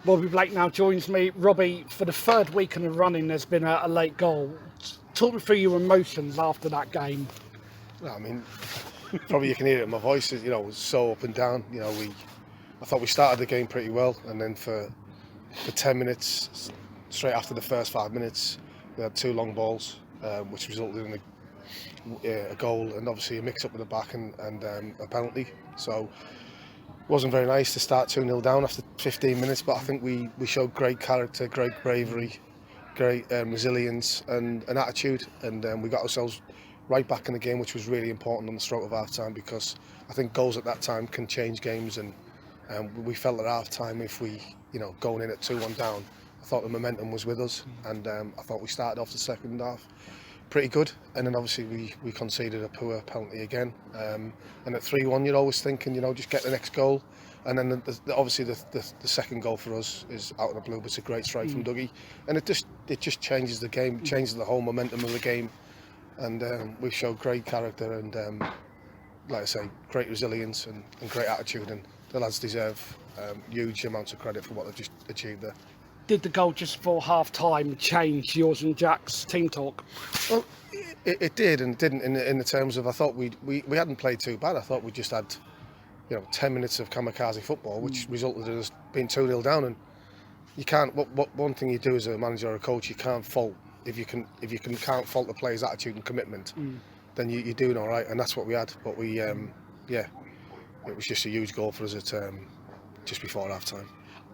Robbie Blake now joins me. Robbie, for the third week in a running, there's been a late goal. Talk me through your emotions after that game. I mean, probably you can hear it in my voice. It was so up and down. I thought we started the game pretty well, and then for 10 minutes, straight after the first 5 minutes, we had two long balls, which resulted in a goal and obviously a mix-up at the back and a penalty. So it wasn't very nice to start 2-0 down after 15 minutes, but I think we showed great character, great bravery, great resilience and attitude, and we got ourselves right back in the game, which was really important on the stroke of half time, because I think goals at that time can change games, and we felt at half time, if we going in at 2-1 down, I thought the momentum was with us, and I thought we started off the second half pretty good, and then obviously we conceded a poor penalty again, and at 3-1 you're always thinking just get the next goal, and then obviously the second goal for us is out of the blue, but it's a great strike from Dougie, and it just changes the game, changes the whole momentum of the game, and we've showed great character and like I say, great resilience and great attitude, and the lads deserve huge amounts of credit for what they've just achieved there. Did the goal just before half-time change yours and Jack's team talk? Well, it did and didn't in the terms of, I thought we hadn't played too bad. I thought we just had 10 minutes of kamikaze football, which resulted in us being 2-0 down, and you can't, what one thing you do as a manager or a coach, you can't fault, if you can't fault the players' attitude and commitment, then you're doing all right, and that's what we had. But we it was just a huge goal for us at just before half time.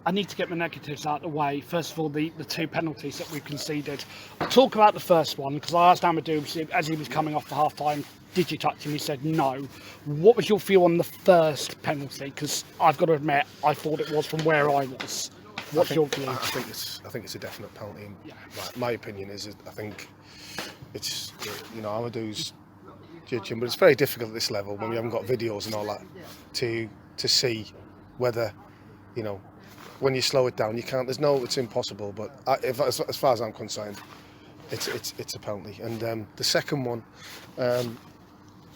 I need to get my negatives out of the way. First of all, the two penalties that we conceded. I'll talk about the first one, because I asked Amadou as he was coming off the half-time, did you touch him? He said no. What was your view on the first penalty? Because I've got to admit, I thought it was from where I was. What's your view? I think it's a definite penalty. Yeah. My opinion is, I think it's Amadou's judging, but it's very difficult at this level when we haven't got videos and all that to see whether when you slow it down, you can't. It's impossible. But as far as I'm concerned, it's a penalty. And the second one, I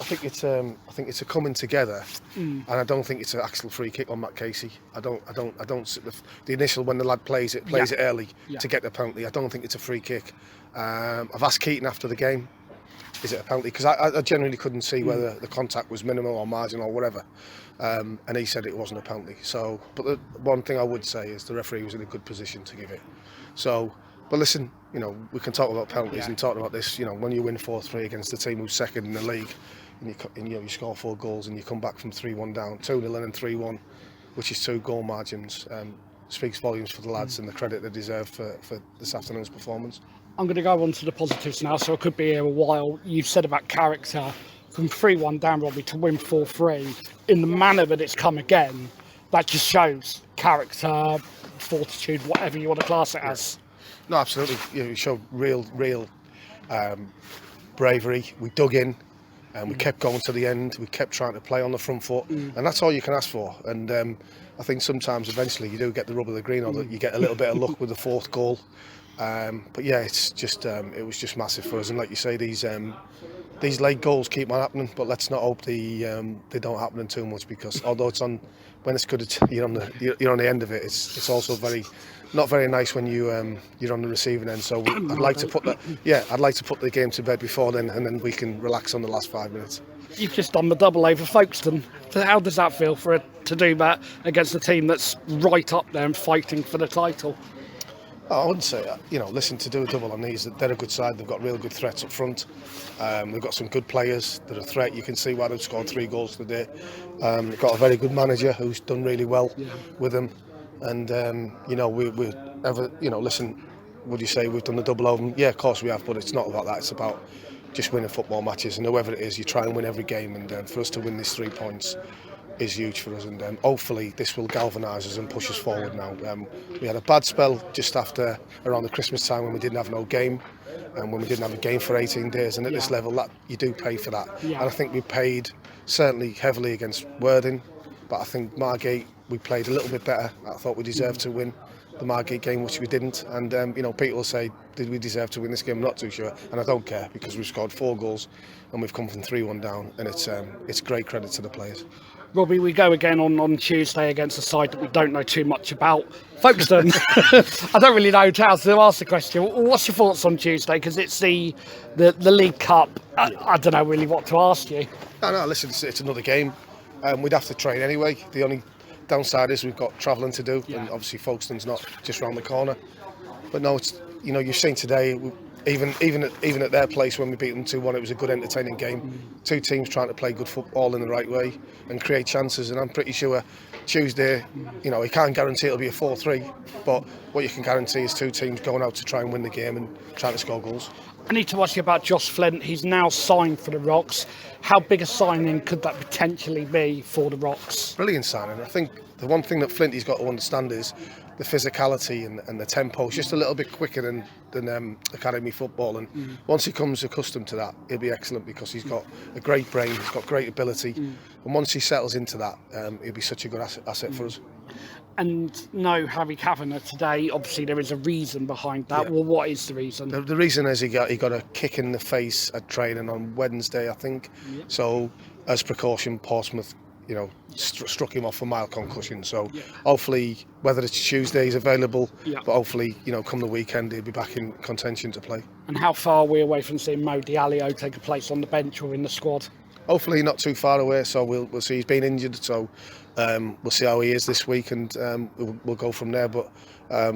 think it's a coming together, and I don't think it's an actual free kick on Matt Casey. I don't. The initial, when the lad plays it early to get the penalty. I don't think it's a free kick. I've asked Keaton after the game, is it a penalty? Because I generally couldn't see whether the contact was minimal or marginal or whatever. And he said it wasn't a penalty. So, but the one thing I would say is the referee was in a good position to give it. So, but listen, we can talk about penalties and talk about this. When you win 4-3 against the team who's second in the league, and you score 4 goals and you come back from 3-1 down, 2-0 and then 3-1, which is 2 goal margins, speaks volumes for the lads and the credit they deserve for this afternoon's performance. I'm going to go on to the positives now, so I could be here a while. You've said about character, from 3-1 down, Robbie, to win 4-3 in the manner that it's come again. That just shows character, fortitude, whatever you want to class it as. No, absolutely. You showed real bravery. We dug in and we kept going to the end. We kept trying to play on the front foot, and that's all you can ask for. And I think sometimes eventually you do get the rub of the green, or that you get a little bit of luck with the 4th goal. But yeah, it's just it was just massive for us. And like you say, these late goals keep on happening, but let's not hope they don't happen too much, because although when it's good, you're on the end of it. It's also not very nice when you're on the receiving end. So I'd like to put the game to bed before then, and then we can relax on the last 5 minutes. You've just done the double over Folkestone. So how does that feel to do that against a team that's right up there and fighting for the title? I wouldn't say that. Listen, to do a double on these, they're a good side. They've got real good threats up front. They've got some good players that are a threat. You can see why they've scored 3 goals today. They've got a very good manager who's done really well with them. And listen, would you say we've done the double over them? Yeah, of course we have, but it's not about that. It's about just winning football matches, and whoever it is, you try and win every game. And for us to win these 3 points is huge for us, and hopefully this will galvanise us and push us forward now. We had a bad spell just after around the Christmas time when we didn't have no game, and when we didn't have a game for 18 days, and at this level that you do pay for that. And I think we paid certainly heavily against Worthing, but I think Margate we played a little bit better. I thought we deserved to win the Margate game, which we didn't, and people will say, did we deserve to win this game? I'm not too sure, and I don't care, because we've scored 4 goals and we've come from 3-1 down, and it's great credit to the players. Robbie, we go again on Tuesday against a side that we don't know too much about, Folkestone. I don't really know how to ask the question. What's your thoughts on Tuesday? Because it's the League Cup. I don't know really what to ask you. No, listen, it's another game. We'd have to train anyway. The only downside is we've got travelling to do, and obviously Folkestone's not just round the corner. But no, it's, you know, you've seen today, even at their place when we beat them 2-1, it was a good, entertaining game. Two teams trying to play good football in the right way and create chances. And I'm pretty sure Tuesday, you know, you can't guarantee it'll be a 4-3, but what you can guarantee is two teams going out to try and win the game and trying to score goals. I need to ask you about Josh Flint. He's now signed for the Rocks. How big a signing could that potentially be for the Rocks? Brilliant signing. I think the one thing that Flinty's got to understand is the physicality and the tempo is just a little bit quicker than academy football. And once he comes accustomed to that, he'll be excellent because he's got a great brain, he's got great ability. And once he settles into that, he'll be such a good asset for us. And no Harry Kavanagh today. Obviously, there is a reason behind that. Yeah. Well, what is the reason? The reason is he got a kick in the face at training on Wednesday, I think. Yeah. So, as precaution, Portsmouth, you know, struck him off a mild concussion. So, hopefully, whether it's Tuesday he's available, but hopefully, you know, come the weekend he'll be back in contention to play. And how far are we away from seeing Mo Diallo take a place on the bench or in the squad? Hopefully not too far away, so we'll see. He's been injured, so we'll see how he is this week, and we'll go from there. But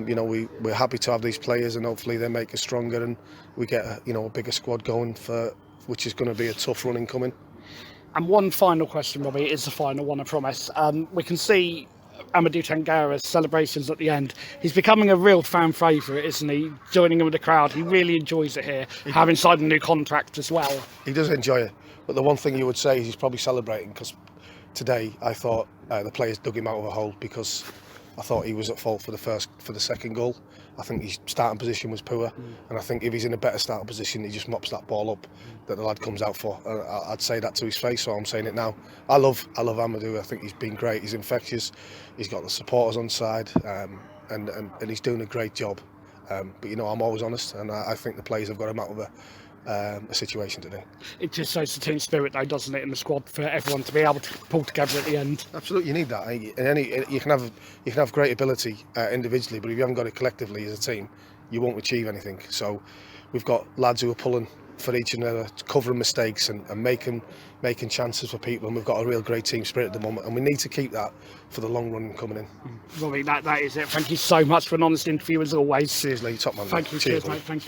you know, we're happy to have these players, and hopefully they make us stronger, and we get a bigger squad going for which is going to be a tough running coming. And one final question, Robbie, is the final one, I promise. We can see Amadou Tangara's celebrations at the end. He's becoming a real fan favourite, isn't he? Joining in with the crowd, he really enjoys it here. Having signed a new contract as well. He does enjoy it. But the one thing you would say is he's probably celebrating because today I thought the players dug him out of a hole because I thought he was at fault for the second goal. I think his starting position was poor, and I think if he's in a better starting position, he just mops that ball up that the lad comes out for. I'd say that to his face, so I'm saying it now. I love Amadou. I think he's been great. He's infectious. He's got the supporters on side, and he's doing a great job. But you know, I'm always honest, and I think the players have got him out of a situation today. It just shows the team spirit, though, doesn't it, in the squad for everyone to be able to pull together at the end. Absolutely, you need that. And you can have great ability individually, but if you haven't got it collectively as a team, you won't achieve anything. So we've got lads who are pulling for each other, covering mistakes and making chances for people, and we've got a real great team spirit at the moment, and we need to keep that for the long run coming in. Robbie, that is it. Thank you so much for an honest interview as always. Seriously, top man. Thank you. Cheers, mate. Thank you.